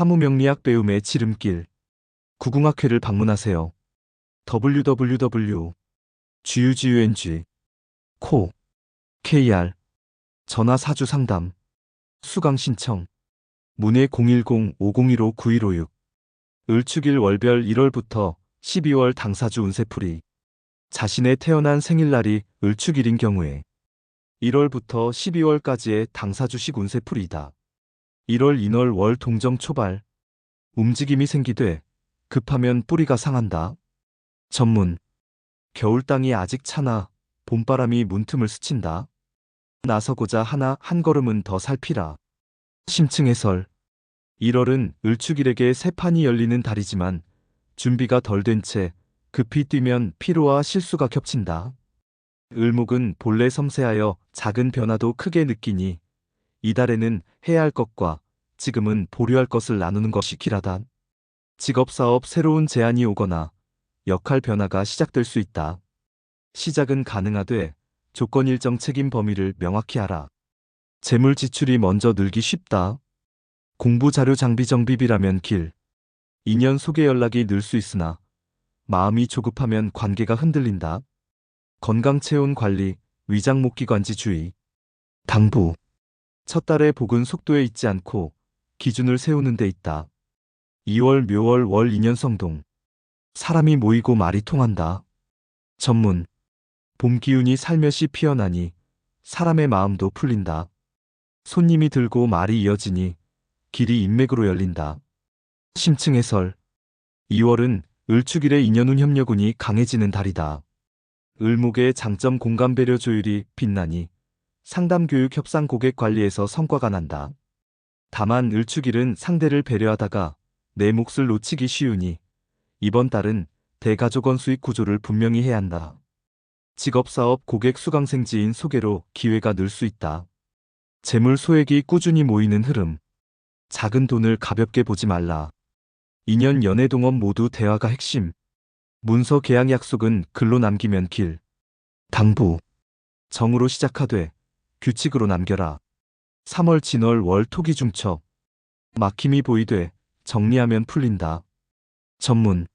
사무명리학 배움의 지름길. 구궁학회를 방문하세요. www.gugung.co KR 전화 사주 상담 수강 신청 문의 010-5015-9156 을축일 월별 1월부터 12월 당사주 운세풀이. 자신의 태어난 생일날이 을축일인 경우에 1월부터 12월까지의 당사주식 운세풀이다. 1월 인월 월 동정 초발. 움직임이 생기되 급하면 뿌리가 상한다. 전문. 겨울 땅이 아직 차나 봄바람이 문틈을 스친다. 나서고자 하나 한 걸음은 더 살피라. 심층 해설. 1월은 을축일에게 새 판이 열리는 달이지만 준비가 덜 된 채 급히 뛰면 피로와 실수가 겹친다. 을목은 본래 섬세하여 작은 변화도 크게 느끼니 이달에는 해야 할 것과 지금은 보류할 것을 나누는 것이 길하다. 직업사업 새로운 제안이 오거나 역할 변화가 시작될 수 있다. 시작은 가능하되 조건 일정 책임 범위를 명확히 하라. 재물 지출이 먼저 늘기 쉽다. 공부 자료 장비 정비비라면 길. 인연 소개 연락이 늘 수 있으나 마음이 조급하면 관계가 흔들린다. 건강 체온 관리, 위장 목기관지 주의. 당부. 첫 달의 복은 속도에 있지 않고 기준을 세우는 데 있다. 2월 묘월 월 인연성동. 사람이 모이고 말이 통한다. 전문. 봄 기운이 살며시 피어나니 사람의 마음도 풀린다. 손님이 들고 말이 이어지니 길이 인맥으로 열린다. 심층 해설. 2월은 을축일의 인연운 협력운이 강해지는 달이다. 을목의 장점 공감 배려 조율이 빛나니 상담 교육 협상 고객 관리에서 성과가 난다. 다만 을축일은 상대를 배려하다가 내 몫을 놓치기 쉬우니 이번 달은 대가족원 수익 구조를 분명히 해야 한다. 직업사업 고객 수강생지인 소개로 기회가 늘 수 있다. 재물 소액이 꾸준히 모이는 흐름. 작은 돈을 가볍게 보지 말라. 인연 연애 동업 모두 대화가 핵심. 문서 계약 약속은 글로 남기면 길. 당부. 정으로 시작하되 규칙으로 남겨라. 3월 진월 월 토기 중첩. 막힘이 보이되 정리하면 풀린다. 전문.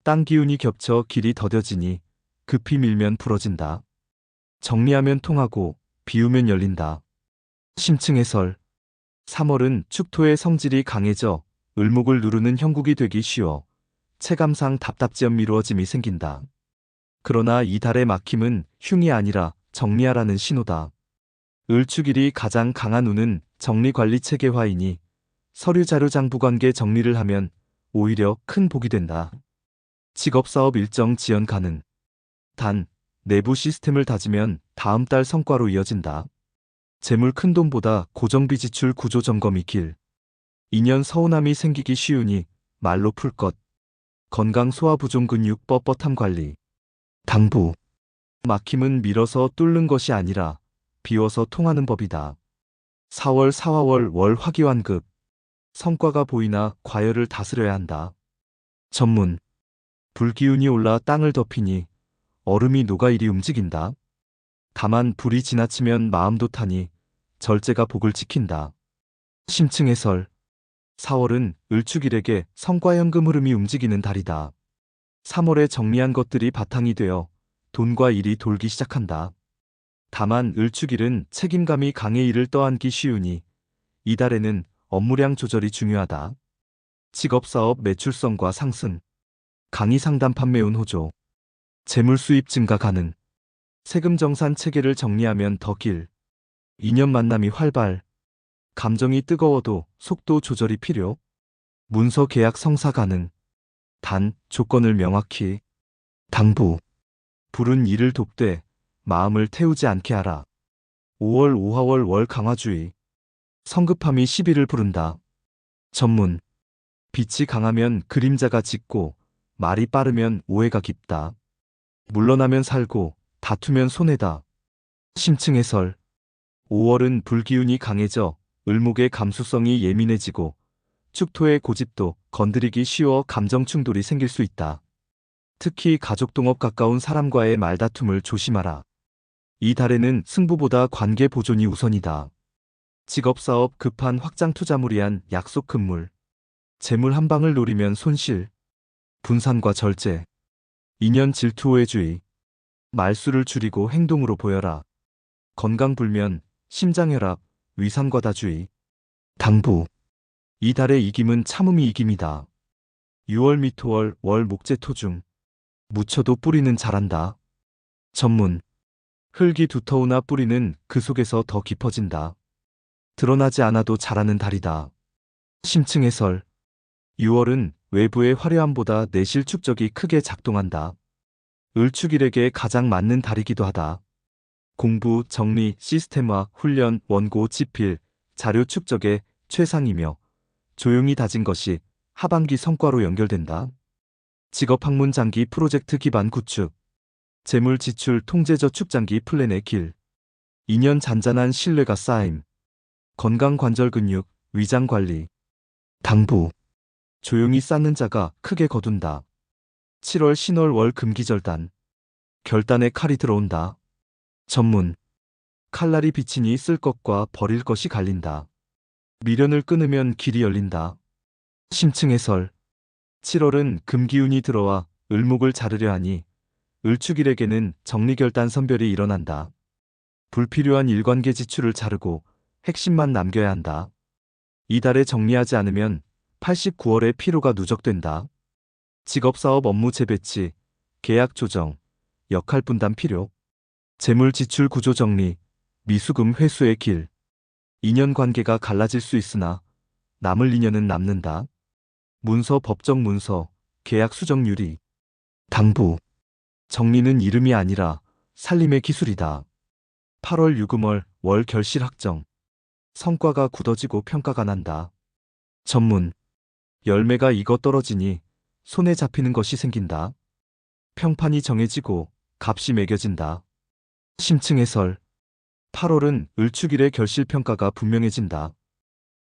땅 기운이 겹쳐 길이 더뎌지니 급히 밀면 부러진다. 정리하면 통하고 비우면 열린다. 심층 해설. 3월은 축토의 성질이 강해져 을목을 누르는 형국이 되기 쉬워 체감상 답답지엄 미루어짐이 생긴다. 그러나 이 달의 막힘은 흉이 아니라 정리하라는 신호다. 을축일이 가장 강한 운은 정리관리 체계화이니 서류 자료 장부 관계 정리를 하면 오히려 큰 복이 된다. 직업사업 일정 지연 가능. 단, 내부 시스템을 다지면 다음 달 성과로 이어진다. 재물 큰돈보다 고정비 지출 구조 점검이 길. 인연 서운함이 생기기 쉬우니 말로 풀 것. 건강 소화 부종 근육 뻣뻣함 관리. 당부. 막힘은 밀어서 뚫는 것이 아니라 비워서 통하는 법이다. 4월 사화월 월 화기환급. 성과가 보이나 과열을 다스려야 한다. 전문. 불기운이 올라 땅을 덮이니 얼음이 녹아 일이 움직인다. 다만 불이 지나치면 마음도 타니 절제가 복을 지킨다. 심층 해설. 4월은 을축일에게 성과연금 흐름이 움직이는 달이다. 3월에 정리한 것들이 바탕이 되어 돈과 일이 돌기 시작한다. 다만 을축일은 책임감이 강해 일을 떠안기 쉬우니 이달에는 업무량 조절이 중요하다. 직업사업 매출성과 상승. 강의 상담 판매운 호조. 재물 수입 증가 가능. 세금 정산 체계를 정리하면 더 길. 인연 만남이 활발. 감정이 뜨거워도 속도 조절이 필요. 문서 계약 성사 가능. 단, 조건을 명확히. 당부. 불은 일을 돕되 마음을 태우지 않게 하라. 5월 5화월 월 강화주의. 성급함이 시비를 부른다. 전문. 빛이 강하면 그림자가 짙고 말이 빠르면 오해가 깊다. 물러나면 살고 다투면 손해다. 심층 해설. 5월은 불기운이 강해져 을목의 감수성이 예민해지고 축토의 고집도 건드리기 쉬워 감정 충돌이 생길 수 있다. 특히 가족 동업 가까운 사람과의 말다툼을 조심하라. 이 달에는 승부보다 관계 보존이 우선이다. 직업사업 급한 확장 투자무리한 약속 금물. 재물 한 방을 노리면 손실, 분산과 절제, 인연 질투호의 주의, 말수를 줄이고 행동으로 보여라. 건강 불면, 심장혈압, 위산과다주의. 당부. 이 달의 이김은 참음이 이김이다. 6월 미토월 월 목재토중. 묻혀도 뿌리는 자란다. 전문. 흙이 두터우나 뿌리는 그 속에서 더 깊어진다. 드러나지 않아도 자라는 달이다. 심층 해설. 6월은 외부의 화려함보다 내실 축적이 크게 작동한다. 을축일에게 가장 맞는 달이기도 하다. 공부, 정리, 시스템화, 훈련, 원고, 집필, 자료 축적의 최상이며 조용히 다진 것이 하반기 성과로 연결된다. 직업학문 장기 프로젝트 기반 구축, 재물 지출 통제 저축 장기 플랜의 길, 2년 잔잔한 신뢰가 쌓임, 건강 관절 근육, 위장 관리, 당부, 조용히 쌓는 자가 크게 거둔다. 7월 신월 월 금기절단, 결단의 칼이 들어온다. 전문. 칼날이 비치니 쓸 것과 버릴 것이 갈린다. 미련을 끊으면 길이 열린다. 심층 해설. 7월은 금기운이 들어와 을목을 자르려 하니 을축일에게는 정리결단 선별이 일어난다. 불필요한 일관계 지출을 자르고 핵심만 남겨야 한다. 이달에 정리하지 않으면 89월에 피로가 누적된다. 직업사업 업무 재배치, 계약 조정, 역할 분담 필요, 재물 지출 구조 정리, 미수금 회수의 길. 인연관계가 갈라질 수 있으나 남을 인연은 남는다. 문서 법정 문서, 계약 수정 유리. 당부. 정리는 이름이 아니라 살림의 기술이다. 8월 유금월 월 결실 확정. 성과가 굳어지고 평가가 난다. 전문. 열매가 익어 떨어지니 손에 잡히는 것이 생긴다. 평판이 정해지고 값이 매겨진다. 심층 해설. 8월은 을축일의 결실평가가 분명해진다.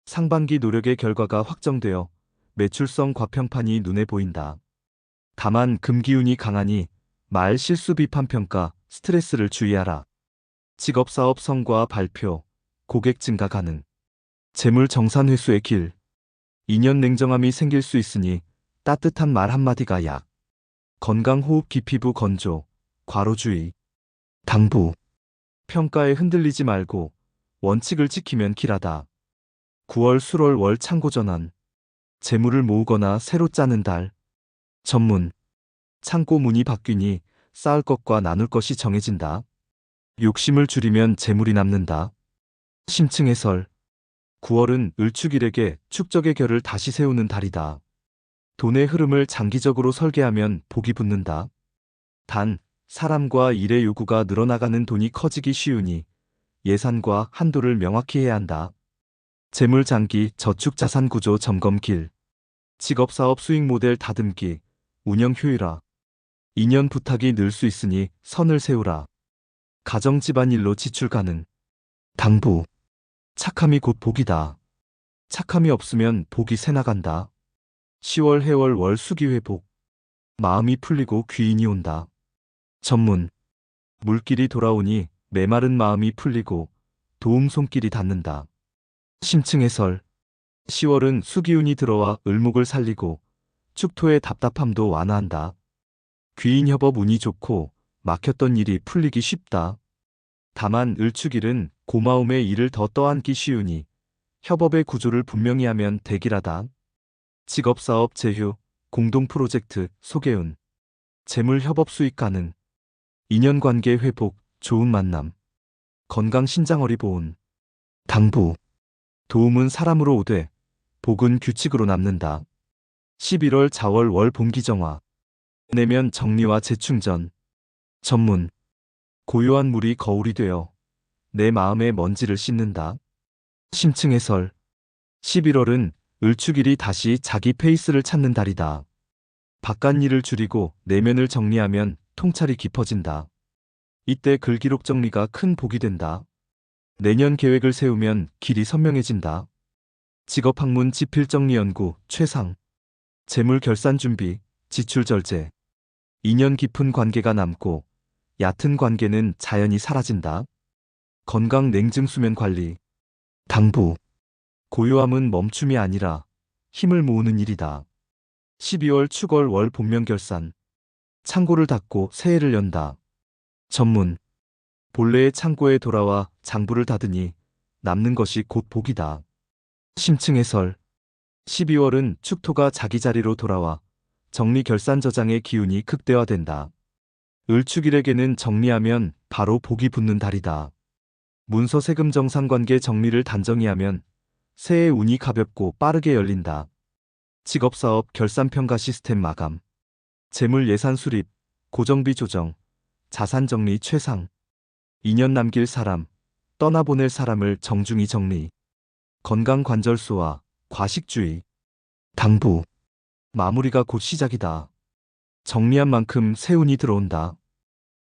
상반기 노력의 결과가 확정되어 매출성 과평판이 눈에 보인다. 다만 금기운이 강하니 말 실수 비판평가, 스트레스를 주의하라. 직업사업 성과 발표, 고객 증가 가능. 재물 정산 회수의 길. 인연 냉정함이 생길 수 있으니 따뜻한 말 한마디가 약. 건강 호흡 기피부 건조, 과로주의. 당부. 평가에 흔들리지 말고 원칙을 지키면 길하다. 9월 술월 월 창고 전환. 재물을 모으거나 새로 짜는 달. 전문. 창고 문이 바뀌니 쌓을 것과 나눌 것이 정해진다. 욕심을 줄이면 재물이 남는다. 심층 해설. 9월은 을축일에게 축적의 결을 다시 세우는 달이다. 돈의 흐름을 장기적으로 설계하면 복이 붙는다. 단, 사람과 일의 요구가 늘어나가는 돈이 커지기 쉬우니 예산과 한도를 명확히 해야 한다. 재물 장기 저축 자산 구조 점검 길. 직업사업 수익 모델 다듬기, 운영 효율화. 인연 부탁이 늘 수 있으니 선을 세우라. 가정 집안일로 지출 가능. 당부. 착함이 곧 복이다. 착함이 없으면 복이 새 나간다. 10월 해월 월 수기 회복. 마음이 풀리고 귀인이 온다. 전문. 물길이 돌아오니 메마른 마음이 풀리고 도움 손길이 닿는다. 심층 해설. 10월은 수기운이 들어와 을목을 살리고 축토의 답답함도 완화한다. 귀인 협업 운이 좋고 막혔던 일이 풀리기 쉽다. 다만 을축일은 고마움의 일을 더 떠안기 쉬우니 협업의 구조를 분명히 하면 대길하다. 직업사업 제휴, 공동 프로젝트, 소개운. 재물 협업 수익 가능. 인연관계 회복, 좋은 만남. 건강 신장어리 보온. 당부. 도움은 사람으로 오되 복은 규칙으로 남는다. 11월 자월 월 봄기정화. 내면 정리와 재충전. 전문. 고요한 물이 거울이 되어 내 마음의 먼지를 씻는다. 심층 해설. 11월은 을축일이 다시 자기 페이스를 찾는 달이다. 바깥 일을 줄이고 내면을 정리하면 통찰이 깊어진다. 이때 글기록 정리가 큰 복이 된다. 내년 계획을 세우면 길이 선명해진다. 직업학문 지필정리 연구 최상. 재물 결산 준비, 지출 절제. 인연 깊은 관계가 남고 얕은 관계는 자연히 사라진다. 건강 냉증 수면 관리. 당부. 고요함은 멈춤이 아니라 힘을 모으는 일이다. 12월 축월 월 본명 결산. 창고를 닫고 새해를 연다. 전문. 본래의 창고에 돌아와 장부를 닫으니 남는 것이 곧 복이다. 심층 해설. 12월은 축토가 자기 자리로 돌아와 정리 결산 저장의 기운이 극대화된다. 을축일에게는 정리하면 바로 복이 붙는 달이다. 문서 세금 정상관계 정리를 단정히 하면 새해 운이 가볍고 빠르게 열린다. 직업사업 결산평가 시스템 마감. 재물 예산 수립, 고정비 조정, 자산 정리 최상. 인연 남길 사람, 떠나보낼 사람을 정중히 정리. 건강 관절소와 과식주의. 당부. 마무리가 곧 시작이다. 정리한 만큼 새 운이 들어온다.